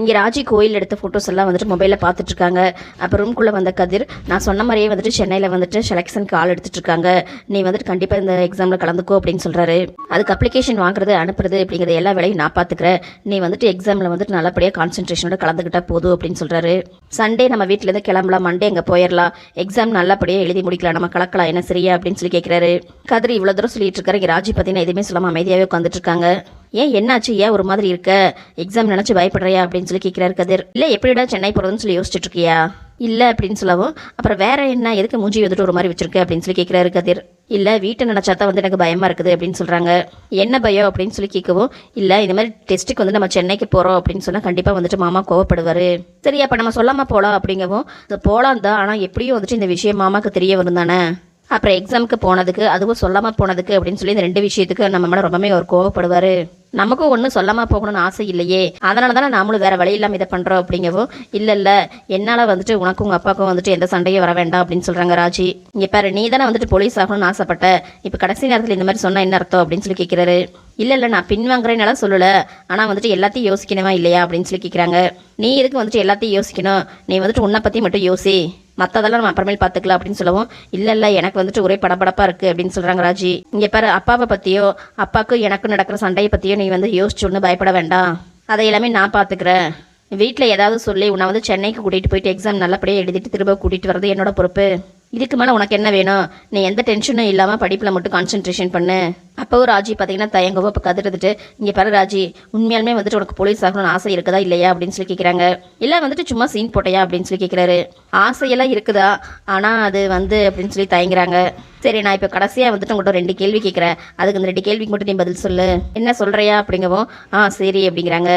இங்கே ராஜி கோயில் எடுத்த ஃபோட்டோஸ் எல்லாம் வந்துட்டு மொபைலில் பார்த்துட்டு இருக்காங்க. அப்போ ரூம்குள்ளே வந்த கதிர், நான் சொன்ன மாதிரியே வந்துட்டு சென்னையில் வந்துட்டு செலெக்ஷனுக்கு ஆள் எடுத்துட்டு இருக்காங்க, நீ வந்துட்டு கண்டிப்பாக இந்த எக்ஸாமில் கலந்துக்கோ அப்படின்னு சொல்கிறாரு. அதுக்கு அப்ளிகேஷன் வாங்குறது அனுப்புறது அப்படிங்கிற எல்லா வேலையும் நான் பார்த்துக்கிறேன், நீ வந்துட்டு எக்ஸாமில் வந்துட்டு நல்லபடியாக கான்சன்ட்ரேஷனோட கலந்துக்கிட்டா போதும் அப்படின்னு சொல்கிறாரு. சண்டே நம்ம வீட்டிலேருந்து கிளம்பலாம், மண்டே அங்கே போயிடலாம், எக்ஸாம் நல்லபடியாக எழுதி முடிக்கலாம், நம்ம கலக்கலாம் என்ன சரியா அப்படின்னு சொல்லி கேட்குறாரு. கதிர் இவ்வளோ தூரம் சொல்லிட்டு இருக்காரு. இங்கே ராஜி பார்த்தீங்கன்னா எதுவுமே சொல்லாமல் அமைதியாகவே உட்காந்துட்டு இருக்காங்க. ஏன் என்னாச்சு, ஏன் ஒரு மாதிரி இருக்க, எக்ஸாம் நினச்சி பயப்படுறியா அப்படின்னு சொல்லி கேட்குறாரு கதிர். இல்லை எப்படிடா சென்னை போகிறதுன்னு சொல்லி யோசிச்சுட்டு இருக்கியா? இல்லை அப்படின்னு சொல்லவும், அப்புறம் வேற என்ன, எதுக்கு மூஞ்சி வந்துட்டு ஒரு மாதிரி வச்சிருக்க அப்படின்னு சொல்லி கேட்குறாரு கதிர். இல்லை வீட்டை நினச்சா தான் வந்து எனக்கு பயமாக இருக்குது அப்படின்னு சொல்கிறாங்க. என்ன பயம் அப்படின்னு சொல்லி கேட்கவும், இல்லை இந்த மாதிரி டெஸ்ட்டுக்கு வந்து நம்ம சென்னைக்கு போகிறோம் அப்படின்னு சொன்னால் கண்டிப்பாக வந்துட்டு மாமா கோவப்படுவார், சரி அப்போ நம்ம சொல்லாமல் போகலாம் அப்படிங்கவும், போகலாம் தான், ஆனால் எப்படியும் வந்துட்டு இந்த விஷயம் மாமாவுக்கு தெரிய வரும் தானே, அப்புறம் எக்ஸாமுக்கு போனதுக்கு அதுவும் சொல்லாமல் போனதுக்கு அப்படின்னு சொல்லி இந்த 2 விஷயத்துக்கு நம்ம மேலே ரொம்பவே அவர் கோவப்படுவார். நமக்கும் ஒன்றும் சொல்லாமல் போகணும்னு ஆசை இல்லையே, அதனால தானே நாமளும் வேறு வழி இல்லாமல் இதை பண்ணுறோம் அப்படிங்கவும், இல்லை என்னால் வந்துட்டு உனக்கும் உங்கள் அப்பாவுக்கும் வந்துட்டு எந்த சண்டையும் வர வேண்டாம் அப்படின்னு சொல்கிறாங்க ராஜி. இங்கே பாரு, நீ தானே வந்துட்டு போலீஸ் ஆகணும்னு ஆசைப்பட்ட, இப்போ கடைசி நேரத்தில் இந்த மாதிரி சொன்னால் என்ன அர்த்தம் அப்படின்னு சொல்லி கேட்குறாரு. இல்லை நான் பின்வாங்குறேன்னால சொல்லலை, ஆனால் வந்துட்டு எல்லாத்தையும் யோசிக்கணுமா இல்லையா அப்படின்னு சொல்லி கேட்குறாங்க. நீ எதுக்கு வந்துட்டு எல்லாத்தையும் யோசிக்கணும், நீ வந்துட்டு உன்னை பற்றி மட்டும் யோசி, மற்றதெல்லாம் நம்ம அப்புறமேல் பார்த்துக்கலாம் அப்படின்னு சொல்லவும், இல்லை எனக்கு வந்துட்டு ஒரே படபடப்பாக இருக்குது அப்படின்னு சொல்கிறாங்க ராஜி. இங்கே பாரு, அப்பாவை பற்றியோ அப்பாவுக்கும் எனக்கும் நடக்கிற சண்டையை பற்றியோ நீ வந்து யோசிச்சு ஒன்று பயப்பட வேண்டாம், அதை எல்லாமே நான் பார்த்துக்கிறேன், வீட்டில் ஏதாவது சொல்லி உன்னை வந்து சென்னைக்கு கூட்டிகிட்டு போயிட்டு எக்ஸாம் நல்லபடியாக எழுதிட்டு திரும்ப கூட்டிகிட்டு வரது என்னோட பொறுப்பு, இதுக்கு மேலே உனக்கு என்ன வேணும், நீ எந்த டென்ஷனும் இல்லாமல் படிப்பில் மட்டும் கான்சென்ட்ரேஷன் பண்ணு. அப்போவும் ராஜி பார்த்தீங்கன்னா தயங்கவோ இப்போ கதிர்த்துட்டு, இங்கே பாரு ராஜி, உண்மையாலுமே வந்துட்டு உனக்கு போலீஸ் ஆகணும்னு ஆசை இருக்குதா இல்லையா அப்படின்னு சொல்லி கேட்குறாங்க. இல்லை வந்துட்டு சும்மா சீன் போட்டையா அப்படின்னு சொல்லி கேட்குறாரு. ஆசையெல்லாம் இருக்குதா, ஆனால் அது வந்து அப்படின்னு சொல்லி தயங்குறாங்க. சரி நான் இப்போ கடைசியாக வந்துட்டு உங்கள்கிட்ட 2 கேள்வி கேட்குறேன், அதுக்கு இந்த 2 கேள்விக்கு மட்டும் நீ பதில் சொல்லு, என்ன சொல்கிறியா அப்படிங்கவும், சரி அப்படிங்கிறாங்க.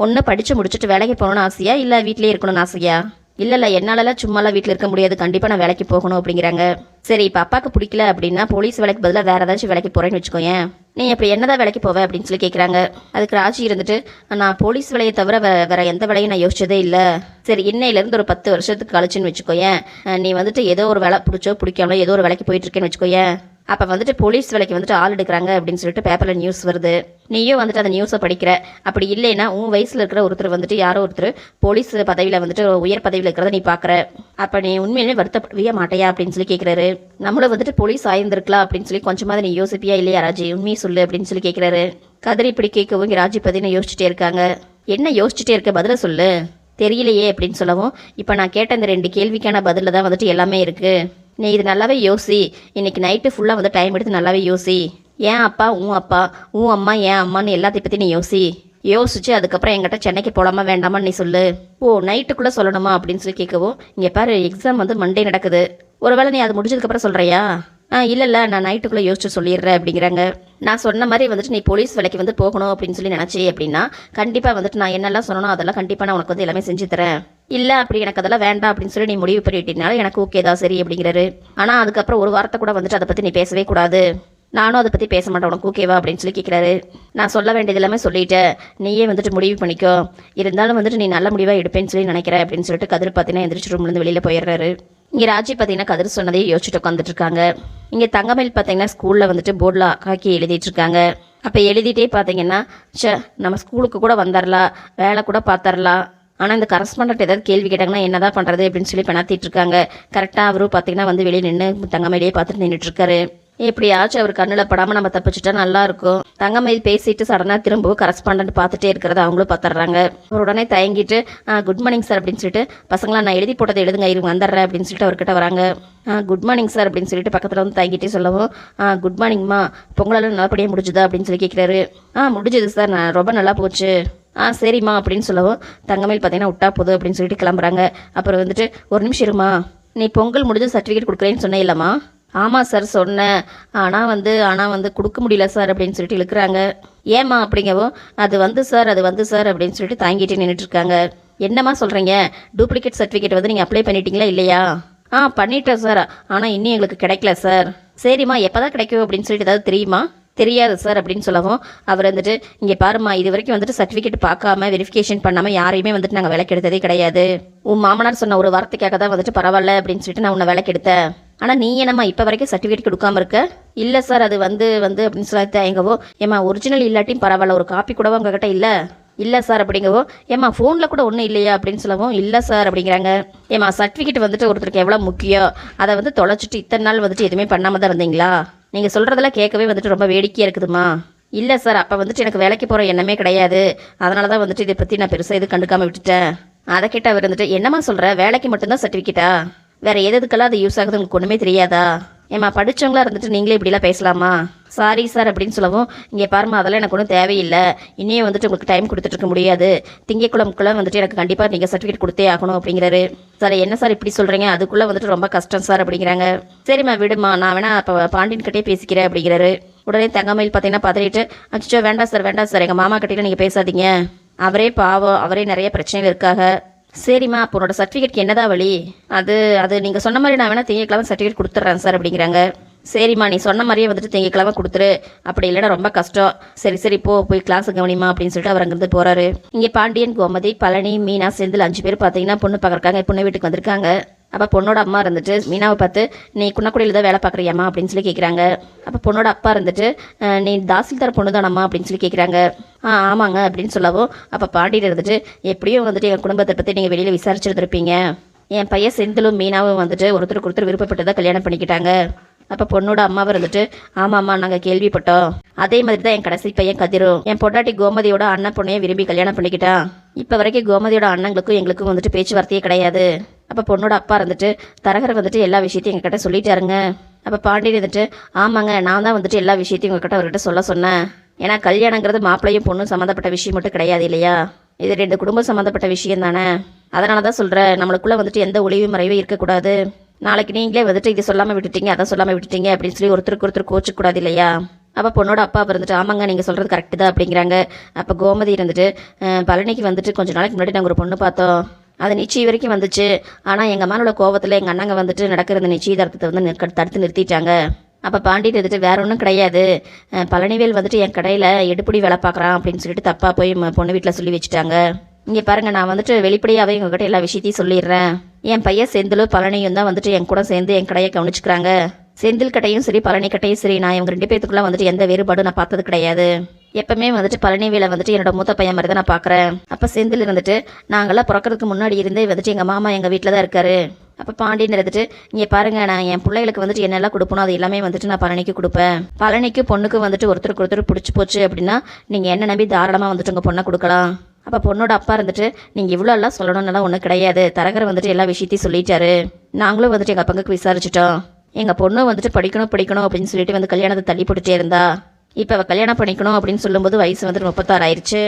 ஒன்று படித்து முடிச்சுட்டு வேலைக்கு போகணும்னு ஆசையா, இல்லை வீட்டிலே இருக்கணும்னு ஆசையா? இல்லை என்னாலலாம் சும்மாலாம் வீட்டில் இருக்க முடியாது, கண்டிப்பாக நான் வேலைக்கு போகணும் அப்படிங்கிறாங்க. சரி இப்போ அப்பாவுக்கு பிடிக்கல அப்படின்னா போலீஸ் வேலைக்கு பதிலாக வேறு ஏதாச்சும் வேலைக்கு போகிறேன்னு வச்சுக்கோயேன், நீ அப்படி என்னதான் வேலைக்கு போவேன் அப்படின்னு சொல்லி கேட்குறாங்க. அதுக்கு ராஜி இருந்துட்டு, நான் போலீஸ் வேலையை தவிர வேற எந்த வேலையும் நான் யோசிச்சதே இல்லை, சரி இன்னையிலேருந்து ஒரு 10 வருஷத்துக்கு கழிச்சுன்னு வச்சுக்கோயேன், நீ வந்துட்டு ஏதோ ஒரு வேலை பிடிக்காமலோ ஏதோ ஒரு வேலைக்கு போயிட்டு இருக்கேன்னு வச்சுக்கோயேன், அப்போ வந்துட்டு போலீஸ் வேலைக்கு வந்துட்டு ஆள் எடுக்கிறாங்க அப்படின்னு சொல்லிட்டு பேப்பரில் நியூஸ் வருது, நீயும் வந்துட்டு அந்த நியூஸை படிக்கிற, அப்படி இல்லைன்னா உன் வயசில் இருக்கிற ஒருத்தர் வந்துட்டு யாரோ ஒருத்தர் போலீஸ் பதவியில் வந்துட்டு உயர் பதவியில் இருக்கிறத நீ பார்க்குற, அப்போ நீ உண்மையிலே வருத்தப்படவே மாட்டையா அப்படின்னு சொல்லி கேட்குறாரு. நம்மளும் வந்துட்டு போலீஸ் ஆயிருந்திருக்கலாம் அப்படின்னு சொல்லி கொஞ்சமாவது நீ யோசிப்பியா இல்லையா ராஜி, உண்மையை சொல்லு அப்படின்னு சொல்லி கேட்குறாரு. கதிரி இப்படி கேட்கவும் இங்கே ராஜி பார்த்தீங்கன்னா யோசிச்சுட்டே இருக்காங்க. என்ன யோசிச்சுட்டே இருக்க, பதில சொல்லு. தெரியலையே அப்படின்னு சொல்லவும், இப்போ நான் கேட்ட இந்த 2 கேள்விக்கான பதிலில் தான் வந்துட்டு எல்லாமே இருக்குது, நீ இது நல்லாவே யோசி, இன்னைக்கு நைட்டு ஃபுல்லாக வந்து டைம் எடுத்து நல்லாவே யோசி, ஏன் அப்பா உன் அம்மா ஏன் அம்மான்னு எல்லாத்தையும் பற்றி நீ யோசிச்சு அதுக்கப்புறம் என்கிட்ட சென்னைக்கு போகலாமா வேண்டாமான்னு நீ சொல்லு. நைட்டுக்குள்ளே சொல்லணுமா அப்படின்னு சொல்லி கேட்கவும், இங்கே பாரு எக்ஸாம் வந்து மண்டே நடக்குது, ஒருவேளை நீ அது முடிஞ்சதுக்கப்புறம் சொல்கிறியா? இல்லை நான் நைட்டுக்குள்ளே யோசிச்சு சொல்லிடுறேன் அப்படிங்கிறாங்க. நான் சொன்ன மாதிரி வந்துட்டு நீ போலீஸ் வேலைக்கு வந்து போகணும் அப்படின்னு சொல்லி நினச்சி அப்படின்னா கண்டிப்பாக வந்துட்டு நான் என்னெல்லாம் சொன்னனோ அதெல்லாம் கண்டிப்பாக நான் உனக்கு வந்து எல்லாமே செஞ்சு தரேன், இல்லை அப்படி எனக்கு அதெல்லாம் வேண்டாம் அப்படின்னு சொல்லி நீ முடிவு பண்ணிட்டீங்கனால எனக்கு ஓகே தான் சரி அப்படிங்கிறாரு. ஆனால் அதுக்கப்புறம் ஒரு வாரத்தை கூட வந்துட்டு அதை பற்றி நீ பேசவே கூடாது, நானும் அதை பற்றி பேச மாட்டேன், உனக்கு ஓகேவா அப்படின்னு சொல்லி கேட்குறாரு. நான் சொல்ல வேண்டியது எல்லாமே சொல்லிட்டேன், நீயே வந்துட்டு முடிவு பண்ணிக்கோ, இருந்தாலும் வந்துட்டு நீ நல்ல முடிவாக எடுப்பேன்னு சொல்லி நினைக்கிறேன் அப்படின்னு சொல்லிட்டு கதிர் பார்த்தீங்கன்னா எந்திரிச்சு ரூம்லேருந்து வெளியில் போயிடுறாரு. இங்கே ராஜி பார்த்தீங்கன்னா கதிர் சொன்னதையே யோசிச்சுட்டு உட்காந்துட்டு இருக்காங்க. இங்கே தங்கமயில் பார்த்தீங்கன்னா ஸ்கூலில் வந்துட்டு போர்டில் காக்கி எழுதிட்டு இருக்காங்க. அப்போ எழுதிட்டே பார்த்தீங்கன்னா, நம்ம ஸ்கூலுக்கு கூட வந்துடலாம், வேலை கூட பார்த்துடலாம், ஆனால் இந்த கரஸ்பாண்டன்ட் ஏதாவது கேள்வி கேட்டாங்கன்னா என்னதான் பண்ணுறது அப்படின்னு சொல்லி பெணாத்திட்டு இருக்காங்க. கரெக்டாக அவரும் பார்த்தீங்கன்னா வந்து வெளியே நின்று தங்கமயிலே பார்த்துட்டு நின்றுட்டு இருக்காரு. எப்படியாச்சும் அவர் கண்ணில் படாமல் நம்ம தப்பிச்சுட்டா நல்லா இருக்கும். தங்கமயில் பேசிட்டு சடனாக திரும்பவும் கரஸ்பாண்டன்ட் பார்த்துட்டே இருக்கிறத அவங்களும் பார்த்துட்றாங்க. அவர் உடனே தயங்கிட்டு, குட் மார்னிங் சார் அப்படின்னு சொல்லிட்டு, பசங்களா நான் எழுதி போட்டதை எழுதுங்க இருங்க வந்துடுறேன் அப்படின்னு சொல்லிட்டு அவர்கிட்ட வராங்க. குட் மார்னிங் சார் அப்படின்னு சொல்லிட்டு பக்கத்தில் வந்து தயங்கிட்டே சொல்லவும், குட் மார்னிங்மா, பொங்கலால் நல்லபடியாக முடிஞ்சுதா அப்படின்னு சொல்லி கேட்குறாரு. முடிஞ்சது சார், நான் ரொம்ப நல்லா போச்சு. சரிம்மா அப்படின்னு சொல்லவும் தங்கமயில் பார்த்தீங்கன்னா விட்டா போதும் அப்படின்னு சொல்லிட்டு கிளம்புறாங்க. அப்புறம் வந்துட்டு, ஒரு நிமிஷம் இருமா, நீ பொங்கல் முடிஞ்சு சர்டிஃபிகேட் கொடுக்குறேன்னு சொன்னே இல்லைம்மா? ஆமாம் சார் சொன்னேன், ஆனால் வந்து கொடுக்க முடியல சார் அப்படின்னு சொல்லிட்டு இழுக்கிறாங்க. ஏம்மா அப்படிங்கவும், அது வந்து சார் அப்படின்னு சொல்லிட்டு தாங்கிட்டு நின்றுட்டு இருக்காங்க. என்னம்மா சொல்கிறீங்க, டூப்ளிகேட் சர்டிஃபிகேட் வந்து நீங்கள் அப்ளை பண்ணிட்டீங்களா இல்லையா? பண்ணிட்டேன் சார், ஆனால் இன்னும் எங்களுக்கு கிடைக்கல சார். சரிம்மா, எப்போ தான் கிடைக்கும் அப்படின்னு சொல்லிட்டு ஏதாவது தெரியுமா? தெரியாது சார் அப்படின்னு சொல்லவும், அவர் வந்துட்டு, இங்கே பாருமா, இது வரைக்கும் வந்துட்டு சர்டிஃபிகேட் பார்க்காம வெரிஃபிகேஷன் பண்ணாமல் யாரையுமே வந்துட்டு நாங்கள் வேலைக்கு எடுத்ததே கிடையாது. உன் மாமனார் சொன்ன ஒரு வார்த்தைக்காக தான் வந்துட்டு பரவாயில்ல அப்படின்னு சொல்லிட்டு நான் உன்னை வேலைக்கு எடுத்தேன். ஆனால் நீ என்னம்மா இப்போ வரைக்கும் சர்டிஃபிகேட் கொடுக்காம இருக்க? இல்லை சார், அது வந்து அப்படின்னு சொல்லி தயங்கவோ, ஏம்மா ஒரிஜினல் இல்லாட்டியும் பரவாயில்ல, ஒரு காப்பி கூடவா உங்ககிட்ட இல்லை? இல்லை சார் அப்படிங்கவும் ஏம்மா ஃபோனில் கூட ஒன்றும் இல்லையா அப்படின்னு சொல்லவும் இல்லை சார் அப்படிங்கிறாங்க. ஏம்மா சர்டிஃபிகேட் வந்துட்டு ஒருத்தருக்கு எவ்வளோ முக்கியம், அதை வந்து தொலைச்சிட்டு இத்தனை நாள் வந்துட்டு எதுவுமே பண்ணாமல் தான் இருந்தீங்களா? நீங்கள் சொல்கிறதெல்லாம் கேட்கவே வந்துட்டு ரொம்ப வேடிக்கையாக இருக்குதுமா. இல்லை சார், அப்போ வந்துட்டு எனக்கு வேலைக்கு போகிற எண்ணமே கிடையாது, அதனால தான் வந்துட்டு இதை பற்றி நான் பெருசாக இது கண்டுக்காமல் விட்டுட்டேன். அதை கேட்டால் அவர் வந்துட்டு என்னம்மா சொல்கிற, வேலைக்கு மட்டும்தான் சர்டிஃபிகேட்டா, வேறு எதுக்கெல்லாம் அது யூஸ் ஆகுது உங்களுக்கு ஒன்றுமே தெரியாதா? ஏம்மா படித்தவங்களா இருந்துட்டு நீங்களே இப்படிலாம் பேசலாமா? சாரி சார் அப்படின்னு சொல்லவும், இங்கே பாருமா அதெல்லாம் எனக்கு ஒன்றும் தேவையில்லை, இன்னும் வந்துட்டு உங்களுக்கு டைம் கொடுத்துட்ருக்க முடியாது, திங்கக்குளம்குள்ளே வந்துட்டு எனக்கு கண்டிப்பாக நீங்கள் சர்டிஃபிகேட் கொடுத்தே ஆகணும் அப்படிங்கிறாரு. சார் என்ன சார் இப்படி சொல்கிறீங்க, அதுக்குள்ளே வந்துட்டு ரொம்ப கஷ்டம் சார் அப்படிங்கிறாங்க. சரிம்மா விடுமா, நான் வேணா அப்போ பாண்டியன் கிட்டே பேசிக்கிறேன் அப்படிங்கிறாரு. உடனே தங்கமயில் பார்த்தீங்கன்னா பதறிட்டு, அச்சோ வேண்டாம் சார் எங்கள் மாமா கிட்டே நீங்கள் பேசாதீங்க, அவரே பாவம், அவரே நிறைய பிரச்சனைகள் இருக்காங்க. சரிம்மா அப்போ உன்னோட சர்டிஃபிகேட்க்கு என்னதான் வழி? அது நீங்கள் சொன்ன மாதிரி நான் வேணால் திங்கக்கிழமை சர்டிஃபிகேட் கொடுத்துட்றேன் சார் அப்படிங்கிறாங்க. சரிம்மா நீ சொன்ன மாதிரியே வந்துட்டு திங்கக்கிழமை கொடுத்துரு, அப்படி இல்லைன்னா ரொம்ப கஷ்டம். சரி போய் கிளாஸு கவனிமா அப்படின்னு சொல்லிட்டு அவர் அங்கேருந்து போகிறாரு. இங்கே பாண்டியன், கோமதி, பழனி, மீனா, செந்தில் 5 பேர் பார்த்தீங்கன்னா பொண்ணு பார்க்குறாங்க. பொண்ணு வீட்டுக்கு வந்திருக்காங்க. அப்போ பொண்ணோட அம்மா இருந்துட்டு மீனாவை பார்த்து, நீ குன்னக்குடியில் தான் வேலை பார்க்குறியாம்மா அப்படின்னு சொல்லி கேட்குறாங்க. அப்போ பொண்ணோட அப்பா இருந்துட்டு, நீ தாசில்தார் பொண்ணு தானம்மா அப்படின்னு சொல்லி கேட்குறாங்க. ஆமாங்க அப்படின்னு சொல்லவும், அப்போ பாண்டியன் இருந்துட்டு, எப்படியும் வந்துட்டு எங்கள் குடும்பத்தை பற்றி நீங்கள் வெளியில் விசாரிச்சுருந்துருப்பீங்க, என் பையன் செந்திலும் மீனாவும் வந்துட்டு ஒருத்தர் விருப்பப்பட்டு தான் கல்யாணம் பண்ணிக்கிட்டாங்க. அப்போ பொண்ணோட அம்மாவை இருந்துட்டு, ஆமாம்மா நாங்கள் கேள்விப்பட்டோம், அதே மாதிரி தான் என் கடைசி பையன் கதிரும் என் பொண்டாட்டி கோமதியோட அண்ணன் பொண்ணையை விரும்பி கல்யாணம் பண்ணிக்கிட்டான். இப்போ வரைக்கும் கோமதியோட அண்ணங்களுக்கும் எங்களுக்கும் வந்துட்டு பேச்சுவார்த்தையே கிடையாது. அப்போ பொண்ணோட அப்பா இருந்துட்டு, தரகர் வந்துட்டு எல்லா விஷயத்தையும் எங்ககிட்ட சொல்லிட்டாருங்க. அப்போ பாண்டியன் இருந்துட்டு, ஆமாங்க நான் தான் வந்துட்டு எல்லா விஷயத்தையும் உங்ககிட்ட அவர்கிட்ட சொல்ல சொன்னேன், ஏன்னா கல்யாணங்கிறது மாப்பிள்ளையும் பொண்ணும் சம்மந்தப்பட்ட விஷயம் மட்டும் கிடையாது இல்லையா, இது 2 குடும்பம் சம்மந்தப்பட்ட விஷயம் தானே, அதனால தான் சொல்கிறேன், நம்மளுக்குள்ளே வந்துட்டு எந்த ஒளிவு மறைவும் இருக்கக்கூடாது. நாளைக்கு நீங்களே வந்துட்டு இதை சொல்லாமல் விட்டுட்டீங்க அதை சொல்லாமல் விட்டுட்டீங்க அப்படின்னு சொல்லி ஒருத்தருக்கு கோச்சிக்கூடாது இல்லையா. அப்போ பொண்ணோட அப்பா இருந்துட்டு, ஆமாங்க நீங்கள் சொல்கிறது கரெக்டு தான் அப்படிங்கிறாங்க. அப்போ கோமதி இருந்துட்டு, பழனிக்கு வந்துட்டு கொஞ்சம் நாளைக்கு முன்னாடி நாங்கள் ஒரு பொண்ணு பார்த்தோம், அது நிச்சயம் வரைக்கும் வந்துச்சு, ஆனால் எங்கள் அம்மாவோட கோவத்தில் எங்கள் அண்ணங்க வந்துட்டு நடக்கிற இந்த நிச்சயதார்த்தத்தை வந்து தடுத்து நிறுத்திட்டாங்க. அப்போ பாண்டியன் இருந்துட்டு, வேற ஒன்றும் கிடையாது, பழனிவேல் வந்துட்டு என் கடையில் எடுப்படி வேலை பார்க்குறான் அப்படின்னு சொல்லிட்டு தப்பாக போய் பொண்ணு வீட்டில் சொல்லி வச்சுட்டாங்க. இங்கே பாருங்கள், நான் வந்துட்டு வெளிப்படையாகவே உங்ககிட்ட எல்லா விஷயத்தையும் சொல்லிடுறேன், என் பையன் செந்திலும் பழனியும் தான் வந்துட்டு என் கூட சேர்ந்து என் கடையை கவனிச்சுக்கிறாங்க. செந்தில் கட்டையும் சரி பழனி கட்டையும் சரி, நான் இவங்க 2 பேத்துக்குள்ளே வந்துட்டு எந்த வேறுபாடும் நான் பார்த்தது கிடையாது. எப்பவுமே வந்துட்டு பழனிவேலை வந்துட்டு என்னோட மூத்த பையன் மாதிரி தான் நான் பார்க்குறேன். அப்போ செந்தில் இருந்துட்டு, நாங்கள்லாம் பிறக்கிறதுக்கு முன்னாடி இருந்தே வந்துட்டு எங்கள் மாமா எங்கள் வீட்டில் தான் இருக்காரு. அப்போ பாண்டியன் இருந்துட்டு, இங்கே பாருங்க, நான் என் பிள்ளைகளுக்கு வந்துட்டு என்னெல்லாம் கொடுப்பணும் அது எல்லாமே வந்துட்டு நான் பழனிக்கு கொடுப்பேன். பழனிக்கு பொண்ணுக்கு வந்துட்டு ஒருத்தருக்கு பிடிச்சி போச்சு அப்படின்னா நீங்கள் என்ன நம்பி தாராளமாக வந்துட்டு உங்கள் பொண்ணை கொடுக்கலாம். அப்போ பொண்ணோட அப்பா இருந்துட்டு, நீங்கள் இவ்வளோ எல்லாம் சொல்லணும்னுலாம் ஒன்றும் கிடையாது, தரகர் வந்துட்டு எல்லா விஷயத்தையும் சொல்லிட்டாரு, நாங்களும் வந்துட்டு எங்கள் பங்குக்கு விசாரிச்சிட்டோம், எங்கள் பொண்ணு வந்துட்டு படிக்கணும் அப்படின்னு சொல்லிட்டு வந்து கல்யாணத்தை தள்ளி போட்டுட்டே இருந்தா, இப்போ அவள் கல்யாணம் பண்ணிக்கணும் அப்படின்னு சொல்லும்போது வயசு வந்துட்டு 36 ஆயிடுச்சு.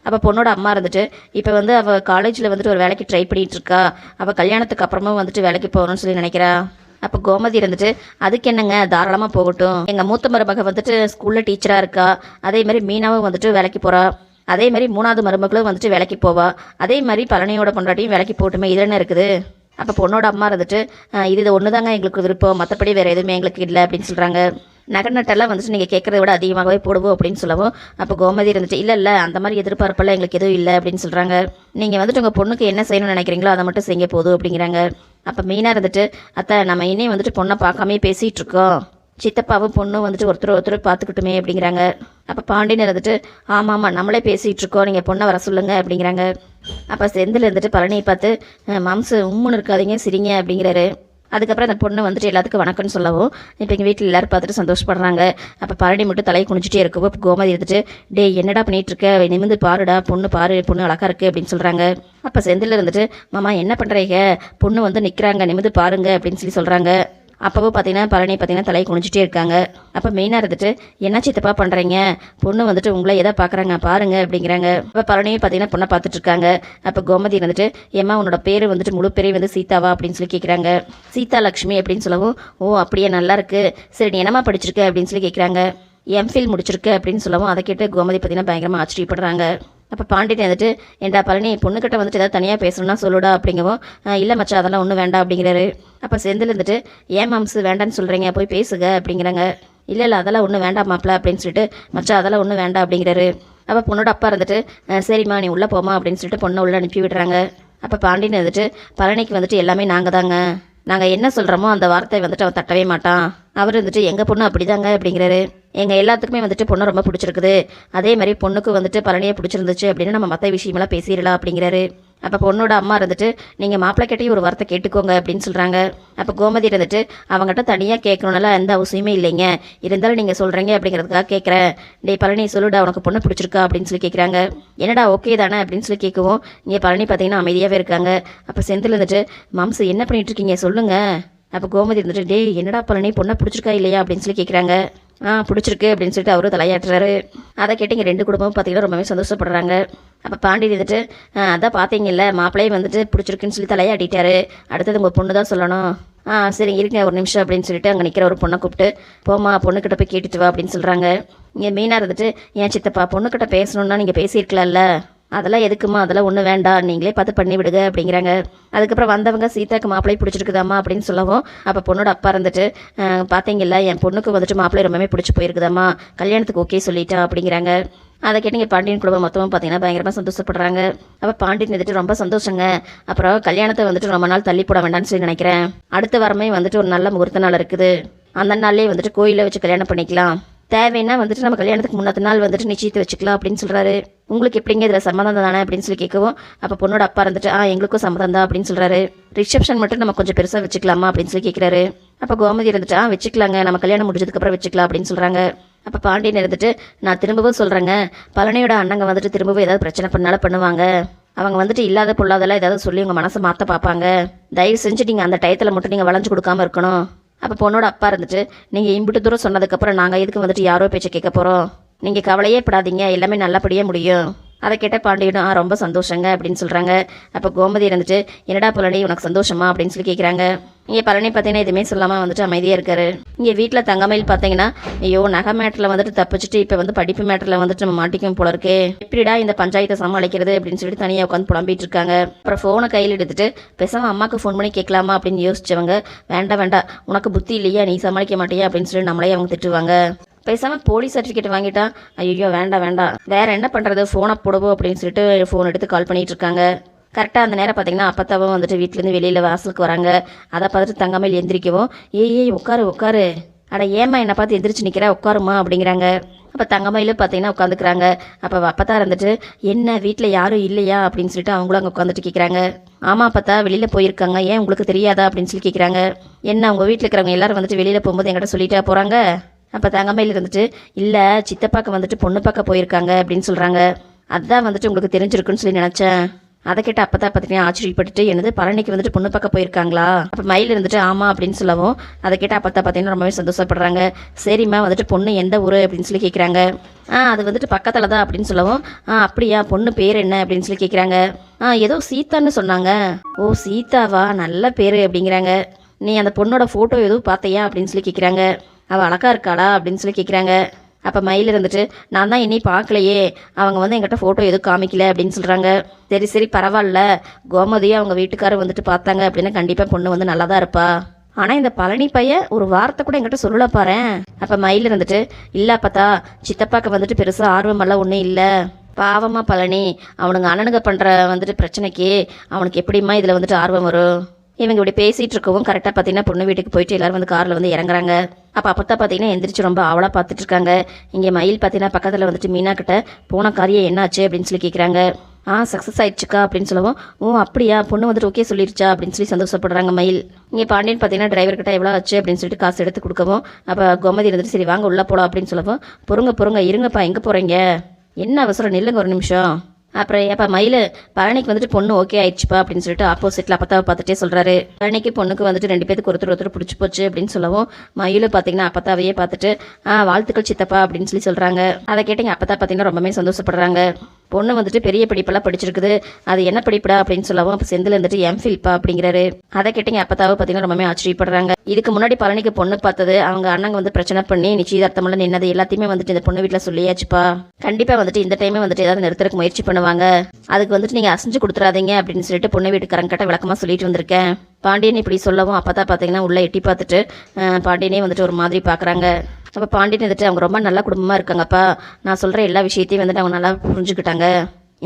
அப்போ பொண்ணோட அம்மா இருந்துட்டு, இப்போ வந்து அவள் காலேஜில் வந்துட்டு ஒரு வேலைக்கு ட்ரை பண்ணிகிட்டு இருக்கா, அவள் கல்யாணத்துக்கு அப்புறமா வந்துட்டு வேலைக்கு போகணும்னு சொல்லி நினைக்கிறா. அப்போ கோமதி இருந்துட்டு, அதுக்கு என்னங்க தாராளமாக போகட்டும், எங்கள் மூத்த மருமக வந்துட்டு ஸ்கூலில் டீச்சராக இருக்கா, அதே மாதிரி மீனாவும் வந்துட்டு வேலைக்கு போகிறா, அதே மாதிரி 3வது மருமகளும் வந்துட்டு வேலைக்கு போவா, அதே மாதிரி பழனியோட பொண்டாட்டியும் வேலைக்கு போட்டுமே, இது என்ன இருக்குது. அப்போ பொண்ணோட அம்மா இருந்துட்டு, இது ஒன்று தாங்க எங்களுக்கு விருப்பம், மற்றபடி வேறு எதுவுமே எங்களுக்கு இல்லை அப்படின்னு சொல்கிறாங்க. நட்டெல்லாம் வந்துட்டு நீங்கள் கேட்குறத விட அதிகமாகவே போடுவோம் அப்படின்னு சொல்லவும், அப்போ கோமதி இருந்துட்டு, இல்லை அந்த மாதிரி எதிர்பார்ப்பெல்லாம் எங்களுக்கு எதுவும் இல்லை அப்படின்னு சொல்கிறாங்க. நீங்கள் வந்துட்டு உங்கள் பொண்ணுக்கு என்ன செய்யணும்னு நினைக்கிறீங்களோ அதை மட்டும் செய்ய போதும் அப்படிங்கிறாங்க. அப்போ மெயினாக இருந்துட்டு, அத்தை நம்ம இன்னும் வந்துட்டு பொண்ணை பார்க்காமே பேசிகிட்டு இருக்கோம், சித்தப்பாவும் பொண்ணும் வந்துட்டு ஒருத்தர் பார்த்துக்கிட்டுமே அப்படிங்கிறாங்க. அப்போ பாண்டியன் இருந்துட்டு, ஆமாம் நம்மளே பேசிகிட்டு இருக்கோம், நீங்கள் பொண்ணை வர சொல்லுங்கள் அப்படிங்கிறாங்க. அப்போ செந்தில் இருந்துட்டு பழனியை பார்த்து, மாம்சு உம்முன்னு இருக்காதீங்க சிரிங்க அப்படிங்கிறாரு. அதுக்கப்புறம் அந்த பொண்ணு வந்துட்டு எல்லாத்துக்கும் வணக்கம்னு சொல்லவும், இப்போ எங்கள் வீட்டில் எல்லோரும் பார்த்துட்டு சந்தோஷப்படுறாங்க. அப்போ பழனி மட்டும் தலையை குனிச்சிட்டே இருக்கவோ கோமதி இருந்துட்டு, டே என்னடா பண்ணிகிட்டு இருக்க, நிமிந்து பாருடா, பொண்ணு அழகாக இருக்குது அப்படின்னு சொல்கிறாங்க. அப்போ செந்தில் இருந்துட்டு, மாமா என்ன பண்ணுறீங்க, பொண்ணு வந்து நிற்கிறாங்க நிமிந்து பாருங்க அப்படின்னு சொல்லி சொல்கிறாங்க. அப்போவும் பார்த்தீங்கன்னா பழனி பார்த்தீங்கன்னா தலையை குனிச்சிட்டே இருக்காங்க. அப்போ மெயினாக இருந்துட்டு, என்ன சித்தப்பா பண்ணுறீங்க, பொண்ணு வந்துட்டு உங்களை எதை பார்க்குறாங்க பாருங்க அப்படிங்கிறாங்க. அப்போ பழனியும் பார்த்தீங்கன்னா பொண்ணை பார்த்துட்டு இருக்காங்க. அப்போ கோமதி இருந்துட்டு, ஏம்மா உன்னோட பேர் வந்துட்டு முழு பேரே வந்து சீதாவா அப்படின்னு சொல்லி கேட்குறாங்க. சீதா லக்ஷ்மி அப்படின்னு சொல்லவும், ஓ அப்படியே நல்லா இருக்கு, சரி நீ என்னம்மா படிச்சிருக்க அப்படின்னு சொல்லி கேட்குறாங்க. எம்ஃபில் முடிச்சிருக்கு அப்படின்னு சொல்லவும், அதை கேட்டு கோமதி பார்த்தீங்கன்னா பயங்கரமாக ஆச்சரியப்படுறாங்க. அப்போ பாண்டியன் வந்துட்டு, ஏண்டா பழனி பொண்ணுக்கிட்ட வந்துட்டு ஏதாவது தனியாக பேசணும்னா சொல்லுடா அப்படிங்கவும், இல்லை மச்சா அதெல்லாம் ஒன்றும் வேண்டாம் அப்படிங்கிறாரு. அப்போ செந்தில் இருந்துட்டு, ஏன் மாம்சு வேண்டான்னு சொல்கிறீங்க, போய் பேசுங்க அப்படிங்கிறாங்க. இல்லை அதெல்லாம் ஒன்றும் வேண்டாம் மாப்பிள்ள அப்படின்னு சொல்லிட்டு, மச்சா அதெல்லாம் ஒன்றும் வேண்டாம் அப்படிங்கிறாரு. அப்போ பொண்ணோட அப்பா இருந்துட்டு, சரிம்மா நீ உள்ளே போமா அப்படின்னு சொல்லிட்டு பொண்ணை உள்ளே அனுப்பி விடுறாங்க. அப்போ பாண்டியன் வந்துட்டு, பழனிக்கு வந்துட்டு எல்லாமே நாங்கள் தாங்க, நாங்கள் என்ன சொல்கிறோமோ அந்த வார்த்தை வந்துட்டு அவன் தட்டவே மாட்டான், அவர் வந்துட்டு எங்கள் பொண்ணு அப்படிதாங்க அப்படிங்கிறாரு. எங்கள் எல்லாத்துக்குமே வந்துட்டு பொண்ணு ரொம்ப பிடிச்சிருக்குது, அதே மாதிரி பொண்ணுக்கு வந்துட்டு பழனியை பிடிச்சிருந்துச்சு அப்படின்னு நம்ம மற்ற விஷயமெல்லாம் பேசிடலாம் அப்படிங்கிறாரு. அப்போ பொண்ணோட அம்மா இருந்துட்டு நீங்கள் மாப்பிள்ளை கிட்டேயும் ஒரு வார்த்தை கேட்டுக்கோங்க அப்படின்னு சொல்கிறாங்க. அப்போ கோமதி இருந்துட்டு அவங்ககிட்ட தனியாக கேட்கணுன்னால எந்த அவசியமே இல்லைங்க, இருந்தாலும் நீங்கள் சொல்கிறீங்க அப்படிங்கிறதுக்காக கேட்குறேன். டே பழனி சொல்லுடா உனக்கு பொண்ணு பிடிச்சிருக்கா அப்படின்னு சொல்லி கேட்குறாங்க. என்னடா ஓகே தானே அப்படின்னு சொல்லி கேட்கவும் இங்கே பழனி பார்த்தீங்கன்னா அமைதியாகவே இருக்காங்க. அப்போ செந்தில் இருந்துட்டு மாம்சு என்ன பண்ணிட்டு இருக்கீங்க சொல்லுங்கள். அப்போ கோமதி இருந்துட்டு டே என்னடா பழனி பொண்ணை பிடிச்சிருக்கா இல்லையா அப்படின்னு சொல்லி கேட்குறாங்க. பிடிச்சிருக்கு அப்படின்னு சொல்லிட்டு அவரும் தலையாட்டுறாரு. அதை கேட்டு இங்கே 2 குடும்பமும் பார்த்தீங்கன்னா ரொம்பவே சந்தோஷப்படுறாங்க. அப்போ பாண்டி இருந்துட்டு அதான் பார்த்தீங்கல்ல மாப்பிள்ளையே வந்துட்டு பிடிச்சிருக்குன்னு சொல்லி தலையாட்டிட்டாரு, அடுத்தது உங்கள் பொண்ணு தான் சொல்லணும். சரி இருங்க ஒரு நிமிஷம் அப்படின்னு சொல்லிட்டு அங்கே நிற்கிற ஒரு பொண்ணை கூப்பிட்டு போமா பொண்ணுக்கிட்ட போய் கேட்டுட்டு வா அப்படின்னு சொல்கிறாங்க. இங்கே மீனாக இருந்துட்டு ஏன் சித்தப்பா பொண்ணுக்கிட்ட பேசணுன்னா நீங்கள் பேசியிருக்கலாம்ல, அதெல்லாம் எதுக்குமா, அதெல்லாம் ஒன்றும் வேண்டாம், நீங்களே பார்த்து பண்ணி விடுங்க அப்படிங்கிறாங்க. அதுக்கப்புறம் வந்தவங்க சீதாக்கு மாப்பிள்ளை பிடிச்சிருக்குதாம்மா அப்படின்னு சொல்லவும் அப்போ பொண்ணோட அப்பா இருந்துட்டு பார்த்தீங்கல்ல என் பொண்ணுக்கு வந்துட்டு மாப்பிள்ளை ரொம்பவே பிடிச்சி போயிருக்குதாம்மா, கல்யாணத்துக்கு ஓகே சொல்லிட்டா அப்படிங்கிறாங்க. அதை கேட்டீங்க பாண்டியன் குடும்பம் மொத்தமாக பார்த்தீங்கன்னா பயங்கரமாக சந்தோஷப்படுறாங்க. அப்போ பாண்டியன் வந்துட்டு ரொம்ப சந்தோஷங்க, அப்புறம் கல்யாணத்தை வந்துட்டு ரொம்ப நாள் தள்ளி போட வேண்டாம்னு சொல்லி நினைக்கிறேன். அடுத்த வாரமே வந்துட்டு ஒரு நல்ல முகூர்த்த நாள் இருக்குது, அந்த நாள்லேயே வந்துட்டு கோயிலில் வச்சு கல்யாணம் பண்ணிக்கலாம், தேவைன்னா வந்துட்டு நம்ம கல்யாணத்துக்கு முன்னத்த நாள் வந்துட்டு நிச்சயத்தை வச்சுக்கலாம் அப்படின்னு சொல்கிறாரு. உங்களுக்கு எப்படிங்க இதில் சம்மதம் தானே அப்படின்னு சொல்லி கேட்கவும் அப்போ பொண்ணோட அப்பா இருந்துட்டு எங்களுக்கும் சம்மதம் தான் அப்படின்னு சொல்கிறாரு. ரிசப்ஷன் மட்டும் நம்ம கொஞ்சம் பெருசாக வச்சுக்கலாமா அப்படின்னு சொல்லி கேட்குறாரு. அப்போ கோமதி இருந்துட்டு வச்சுக்கலாங்க, நம்ம கல்யாணம் முடிஞ்சதுக்கப்புறம் வச்சுக்கலாம் அப்படின்னு சொல்கிறாங்க. அப்போ பாண்டியன் இருந்துட்டு நான் திரும்பவும் சொல்கிறேங்க, பழனியோட அண்ணங்க வந்துட்டு திரும்பவும் ஏதாவது பிரச்சனை பண்ணாலும் பண்ணுவாங்க, அவங்க வந்துட்டு இல்லாத பொல்லாதெல்லாம் ஏதாவது சொல்லி உங்கள் மனசை மாற்ற பார்ப்பாங்க, தயவு செஞ்சு நீங்கள் அந்த டயத்தில் மட்டும் நீங்கள் வளைஞ்சு கொடுக்காம இருக்கணும். அப்போ பொண்ணோட அப்பா இருந்துட்டு நீங்கள் இம்பிட்டு தூரம் சொன்னதுக்கப்புறம் நாங்கள் எதுக்கு வந்துட்டு யாரோ பேச்சை கேட்க போகிறோம், நீங்கள் கவலையே படாதீங்க, எல்லாமே நல்லபடியாக முடியும். அதை கேட்ட பாண்டியனும் ரொம்ப சந்தோஷங்க அப்படின்னு சொல்கிறாங்க. அப்போ கோமதி இருந்துட்டு என்னடா பழனி உனக்கு சந்தோஷமா அப்படின்னு சொல்லி கேட்குறாங்க. இங்கே பழனி பார்த்தீங்கன்னா எதுவுமே சொல்லாமல் வந்துட்டு அமைதியாக இருக்காரு. இங்கே வீட்டில் தங்கமயில் பார்த்தீங்கன்னா ஐயோ நகை மேட்டரில் வந்துட்டு தப்பிச்சுட்டு இப்போ வந்து படிப்பு மேட்டரில் வந்துட்டு நம்ம மாட்டிக்கும் போல இருக்கே, எப்படிடா இந்த பஞ்சாயத்தை சமாளிக்கிறது அப்படின்னு சொல்லிட்டு தனியாக உட்காந்து புலம்பிட்டு இருக்காங்க. அப்புறம் ஃபோனை கையில் எடுத்துட்டு பேசாமல் அம்மாவுக்கு ஃபோன் பண்ணி கேட்கலாமா அப்படின்னு யோசிச்சவங்க வேண்டாம் வேண்டாம் உனக்கு புத்தி இல்லையா, நீ சமாளிக்க மாட்டியா அப்படின்னு சொல்லி நம்மளே அவங்க திட்டுவாங்க. பேசாமல் போலீஸ் சர்டிஃபிகேட் வாங்கிட்டா ஐயோ வேண்டாம் வேண்டாம் வேற என்ன பண்ணுறது, ஃபோனை போடுவோம் அப்படின்னு சொல்லிட்டு ஃபோன் எடுத்து கால் பண்ணிட்டு இருக்காங்க. கரெக்டாக அந்த நேரம் பார்த்தீங்கன்னா அப்பத்தாவும் வந்துட்டு வீட்டிலேருந்து வெளியில் வாசலுக்கு வராங்க. அதை பார்த்துட்டு தங்கமயில் எந்திரிக்கவும் ஏய் உட்காரு உட்காரு, அட ஏமா என்னை பார்த்து எந்திரிச்சு நிற்கிற உட்காருமா அப்படிங்கிறாங்க. அப்போ தங்கமயிலும் பார்த்தீங்கன்னா உட்காந்துக்கிறாங்க. அப்போ அப்பத்தா இருந்துட்டு என்ன வீட்டில் யாரும் இல்லையா அப்படின்னு சொல்லிட்டு அவங்களும் அங்கே உட்காந்துட்டு கேட்குறாங்க. ஆமாம் அப்பத்தா வெளியில் போயிருக்காங்க, ஏன் உங்களுக்கு தெரியாதா அப்படின்னு சொல்லி கேட்குறாங்க. என்ன உங்கள் வீட்டில் இருக்கிறவங்க எல்லாரும் வந்துட்டு வெளியில் போகும்போது என்கிட்ட சொல்லிட்டா போகிறாங்க. அப்போ தங்கமயில் இருந்துட்டு இல்லை சித்தப்பாக்கு வந்துட்டு பொண்ணு பார்க்க போயிருக்காங்க அப்படின்னு சொல்கிறாங்க, அதுதான் வந்துட்டு உங்களுக்கு தெரிஞ்சிருக்குன்னு சொல்லி நினச்சேன். அதை கேட்ட அப்பதான் பார்த்தீங்கன்னா ஆச்சரியப்பட்டுட்டு என்னது பழனிக்கு வந்துட்டு பொண்ணு பார்க்க போயிருக்காங்களா. அப்போ மயில் இருந்துட்டு ஆமாம் அப்படின்னு சொல்லவும் அதை கேட்ட அப்பத்தா பார்த்தீங்கன்னா ரொம்பவே சந்தோஷப்படுறாங்க. சரிம்மா வந்துட்டு பொண்ணு எந்த ஊர் அப்படின்னு சொல்லி கேட்குறாங்க. அது வந்துட்டு பக்கத்தில் தான் அப்படின்னு சொல்லவும் அப்படியா பொண்ணு பேர் என்ன அப்படின்னு சொல்லி கேட்குறாங்க. ஏதோ சீதான்னு சொன்னாங்க. ஓ சீதாவா, நல்ல பேர் அப்படிங்கிறாங்க. நீ அந்த பொண்ணோட ஃபோட்டோ எதுவும் பார்த்தையா அப்படின்னு சொல்லி கேட்குறாங்க. அவள் அழகா இருக்காளா அப்படின்னு சொல்லி கேட்குறாங்க. அப்போ மயில் இருந்துட்டு நான் தான் இன்னும் பார்க்கலையே, அவங்க வந்து என்கிட்ட ஃபோட்டோ எதுவும் காமிக்கல அப்படின்னு சொல்கிறாங்க. சரி சரி பரவாயில்ல, கோமதியும் அவங்க வீட்டுக்காரர் வந்துட்டு பார்த்தாங்க அப்படின்னா கண்டிப்பாக பொண்ணு வந்து நல்லா தான் இருப்பா, ஆனால் இந்த பழனி பையன் ஒரு வார்த்தை கூட என்கிட்ட சொல்லல பாறேன். அப்போ மயில் இருந்துட்டு இல்லை பார்த்தா சித்தப்பாக்கு வந்துட்டு பெருசாக ஆர்வமெல்லாம் ஒன்றும் இல்லை, பாவமா பழனி அவனுங்க அண்ணனுங்க பண்ணுற வந்துட்டு பிரச்சனைக்கு அவனுக்கு எப்படிம்மா இதில் வந்துட்டு ஆர்வம் வரும். இவங்க இப்படி பேசிகிட்டு இருக்கவும் கரெக்டாக பார்த்தீங்கன்னா பொண்ணு வீட்டுக்கு போயிட்டு எல்லாரும் வந்து காரில் வந்து இறங்குறாங்க. அப்போ பார்த்தீங்கன்னா எந்திரிச்சு ரொம்ப ஆவலாக பார்த்துட்டு இருக்காங்க. இங்கே மயில் பார்த்தீங்கன்னா பக்கத்தில் வந்துட்டு மீனா கிட்ட போன காரியம் என்னாச்சு அப்படின்னு சொல்லி கேட்குறாங்க. சக்ஸஸ் ஆயிடுச்சுக்கா அப்படின்னு சொல்லவும் அப்படியா பொண்ணு வந்துட்டு ஓகே சொல்லிடுச்சா அப்படின்னு சொல்லி சந்தோஷப்படுறாங்க மயில். இங்கே பாண்டியன் பார்த்தீங்கன்னா டிரைவர் கிட்ட எவ்வளோ ஆச்சு அப்படின்னு சொல்லிட்டு காசு எடுத்து கொடுக்கவும் அப்போ கோமதி இருந்துட்டு சரி வாங்க உள்ளே போகலாம் அப்படின்னு சொல்லவும் பொறுங்க இருங்கப்பா எங்கே போகிறீங்க, என்ன அவசரம் நில்லுங்க ஒரு நிமிஷம். அப்புறம் ஏப்பா மயில் பழனிக்கு வந்துட்டு பொண்ணு ஓகே ஆயிடுச்சுப்பா அப்படின்னு சொல்லிட்டு ஆப்போசிட்டில் அப்பத்தாவை பார்த்துட்டே சொல்கிறாரு. பழனிக்கு பொண்ணுக்கு வந்துட்டு 2 பேருக்கு ஒருத்தர் பிடிச்சி போச்சு அப்படின்னு சொல்லவும் மயிலும் பார்த்தீங்கன்னா அப்பத்தாவையே பார்த்துட்டு வாழ்த்துக்கள் சித்தப்பா அப்படின்னு சொல்லி சொல்கிறாங்க. அதை கேட்டீங்க அப்பத்தா பார்த்தீங்கன்னா ரொம்பவே சந்தோஷப்படுறாங்க. பொண்ணு வந்துட்டு பெரிய படிப்பெல்லாம் படிச்சிருக்குது, அது என்ன படிப்படா அப்படின்னு சொல்லவும் அப்போ செந்தில் வந்துட்டு எம்ஃபில்ப்பா அப்படிங்கிறாரு. அதை கேட்டீங்க அப்பத்தாவை பார்த்தீங்கன்னா ரொம்பவே ஆச்சரியப்படுறாங்க. இதுக்கு முன்னாடி பழனிக்கு பொண்ணு பார்த்தது அவங்க அண்ணங்க வந்து பிரச்சனை பண்ணி நிச்சயதார்த்தமெல்லாம் நின்னது எல்லாத்தையுமே வந்துட்டு இந்த பொண்ணு வீட்டில் சொல்லியாச்சுப்பா, கண்டிப்பாக வந்துட்டு இந்த டைமே வந்துட்டு ஏதாவது நிறுத்துறதுக்கு முயற்சி பண்ணுவாங்க, அதுக்கு வந்துட்டு நீங்கள் அசைஞ்சு கொடுத்துறாதீங்க அப்படின்னு சொல்லிட்டு பொண்ணு வீட்டுக்காரங்க கிட்ட விளக்கமாக சொல்லிட்டு வந்திருக்கேன். பாண்டியன் இப்படி சொல்லவும் அப்பதான் பார்த்தீங்கன்னா உள்ளே எட்டி பார்த்துட்டு பாண்டியனே வந்துட்டு ஒரு மாதிரி பார்க்குறாங்க. அப்போ பாண்டியன் வந்துட்டு அவங்க ரொம்ப நல்ல குடும்பமாக இருக்காங்கப்பா, நான் சொல்கிற எல்லா விஷயத்தையும் வந்துட்டு அவங்க நல்லா புரிஞ்சுக்கிட்டாங்க,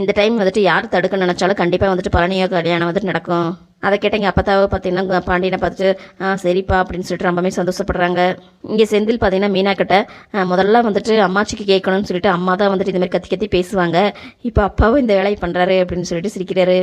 இந்த டைம் வந்துட்டு யார் தடுக்க நினச்சாலும் கண்டிப்பாக வந்துட்டு பழனியோ கல்யாணம் வந்துட்டு நடக்கும். அதை கேட்டீங்க அப்பத்தாவை பார்த்தீங்கன்னா பாண்டியனை பார்த்துட்டு சரிப்பா அப்படின்னு சொல்லிட்டு ரொம்பவே சந்தோஷப்படுறாங்க. இங்கே செந்தில் பார்த்தீங்கன்னா மீனா கிட்ட முதல்ல வந்துட்டு அம்மாச்சிக்கு கேட்கணும்னு சொல்லிட்டு அம்மா தான் வந்துட்டு இந்த மாதிரி கத்தி கத்தி பேசுவாங்க. இப்போ அப்பாவும் இந்த வேலையை பண்ணுறாரு அப்படின்னு சொல்லிட்டு சிரிக்கிறாரு.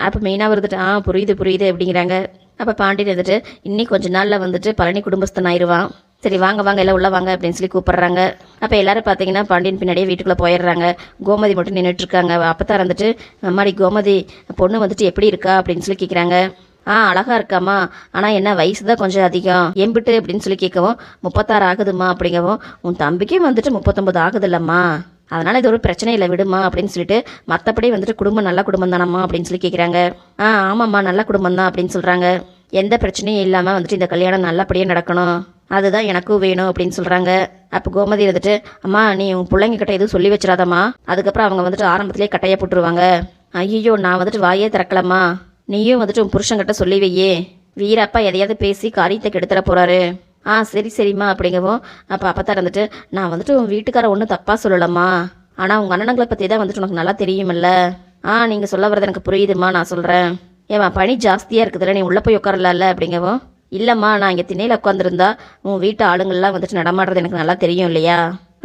அப்போ மீனா வந்துட்டு புரியுது புரியுது அப்படிங்கிறாங்க. அப்போ பாண்டியன் வந்துட்டு இன்னி கொஞ்ச நாளில் வந்துட்டு பழனி குடும்பஸ்தன் ஆயிடுவான். சரி வாங்க வாங்க எல்லாம் உள்ள வாங்க அப்படின்னு சொல்லி கூப்பிட்றாங்க. அப்போ எல்லாரும் பார்த்தீங்கன்னா பாண்டியன் பின்னாடியே வீட்டுக்குள்ளே போயிடுறாங்க. கோமதி மட்டும் நின்றுட்டு இருக்காங்க. அப்போ வந்துட்டு அம்மாடி கோமதி பொண்ணு வந்துட்டு எப்படி இருக்கா அப்படின்னு சொல்லி கேட்குறாங்க. அழகா இருக்காமா, ஆனால் என்ன வயசு தான் கொஞ்சம் அதிகம் எம்பிட்டு அப்படின்னு சொல்லி கேட்கவும் 36 ஆகுதுமா அப்படிங்கவும் உன் தம்பிக்கே வந்துட்டு 39 ஆகுது இல்லம்மா, அதனால் இது ஒரு பிரச்சனை இல்லை விடுமா அப்படின்னு சொல்லிட்டு மற்றபடி வந்துட்டு குடும்பம் நல்ல குடும்பம் தானம்மா அப்படின்னு சொல்லி கேட்குறாங்க. ஆமாம்மா நல்ல குடும்பம் தான் அப்படின்னு சொல்கிறாங்க. எந்த பிரச்சனையும் இல்லாமல் வந்துட்டு இந்த கல்யாணம் நல்லபடியாக நடக்கணும், அதுதான் எனக்கும் வேணும் அப்படின்னு சொல்கிறாங்க. அப்போ கோமதி வந்துட்டு அம்மா நீ உன் பிள்ளைங்க கிட்ட எதுவும் சொல்லி வச்சிடாதம்மா, அதுக்கப்புறம் அவங்க வந்துட்டு ஆரம்பத்திலே கட்டையை போட்டுருவாங்க. ஐயோ நான் வந்துட்டு வாயே திறக்கலம்மா, நீயும் வந்துட்டு உன் புருஷன்கிட்ட சொல்லி வையே, வீரப்பா எதையாவது பேசி காரியத்தை கெடுத்துட போகிறாரு. சரி சரிம்மா அப்படிங்கவும் அப்போ அப்பத்தான் இருந்துட்டு நான் வந்துட்டு உன் வீட்டுக்கார ஒன்றும் தப்பாக சொல்லலம்மா, ஆனால் உங்கள் அண்ணனுங்களை பற்றி தான் வந்துட்டு உனக்கு நல்லா தெரியுமில்ல. நீங்கள் சொல்ல வர்றது எனக்கு புரியுதுமா, நான் சொல்கிறேன். ஏம்மா பனி ஜாஸ்தியாக இருக்குதுல்ல, நீ உள்ளே போய் உட்காரல அப்படிங்கவும் இல்லைம்மா நான் இங்கே திண்ணையில் உட்காந்துருந்தா உன் வீட்டு ஆளுங்கள்லாம் வந்துட்டு நடமாடுறது எனக்கு நல்லா தெரியும் இல்லையா,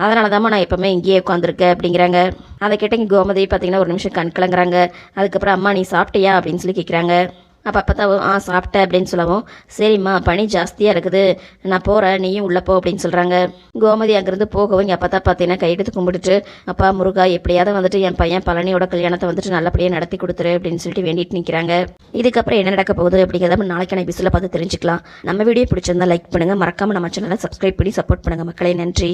அதனால தான்மா நான் எப்போவுமே இங்கேயே உட்காந்துருக்கேன் அப்படிங்கிறாங்க. அதை கேட்டீங்க கோமதி பார்த்தீங்கன்னா ஒரு நிமிஷம் கண் கலங்குறாங்க. அதுக்கப்புறம் அம்மா நீ சாப்பிட்டியா அப்படின்னு சொல்லி கேட்குறாங்க. அப்போ அப்பதான் சாப்பிட்டேன் அப்படின்னு சொல்லவும் சரிம்மா பனி ஜாஸ்தியாக இருக்குது நான் போகிறேன் நீயும் உள்ளே போ அப்படின்னு சொல்கிறாங்க. கோமதி அங்கேருந்து போகவும் இங்கே அப்போ தான் பார்த்தீங்கன்னா கையெடுத்து கும்பிட்டுட்டு அப்பா முருகா எப்படியாவது வந்துட்டு என் பையன் பழனியோட கல்யாணத்தை வந்துட்டு நல்லபடியாக நடத்தி கொடுத்துரு அப்படின்னு சொல்லிட்டு வேண்டிட்டு நிற்கிறாங்க. இதுக்கப்புறம் என்ன நடக்க போகுது அப்படிங்கிறத நாளைக்கான எபிசோட பார்த்து தெரிஞ்சுக்கலாம். நம்ம வீடியோ பிடிச்சிருந்தா லைக் பண்ணுங்கள், மறக்காமல் நம்ம சேனலை சப்ஸ்கிரைப் பண்ணி சப்போர்ட் பண்ணுங்கள் மக்களே. நன்றி.